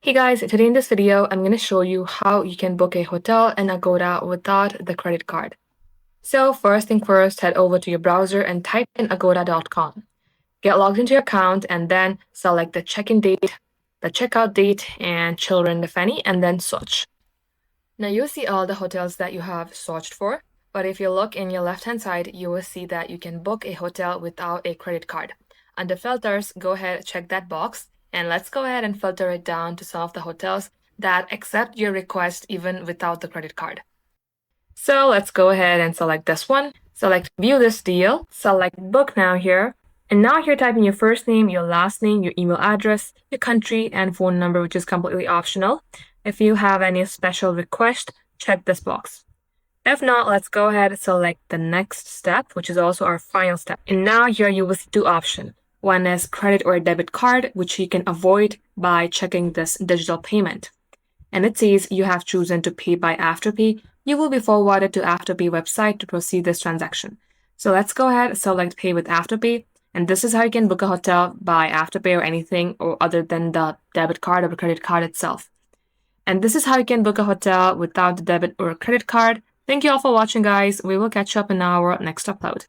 Hey guys, today in this video, I'm going to show you how you can book a hotel in Agoda without the credit card. So first thing first, head over to your browser and type in agoda.com. Get logged into your account and then select the check-in date, the checkout date, and children if any, and then search. Now you'll see all the hotels that you have searched for, but if you look in your left-hand side, you will see that you can book a hotel without a credit card. Under filters, go ahead, check that box, and let's go ahead and filter it down to some of the hotels that accept your request even without the credit card. So let's go ahead and select this one. Select view this deal, select book now here. And now here type in your first name, your last name, your email address, your country, and phone number, which is completely optional. If you have any special request, check this box. If not, let's go ahead and select the next step, which is also our final step. And now here you will see two options. One is credit or debit card, which you can avoid by checking this digital payment. And it says you have chosen to pay by Afterpay. You will be forwarded to Afterpay website to proceed this transaction. So let's go ahead and select pay with Afterpay. And this is how you can book a hotel by Afterpay or anything or other than the debit card or credit card itself. And this is how you can book a hotel without the debit or credit card. Thank you all for watching, guys. We will catch up in our next upload.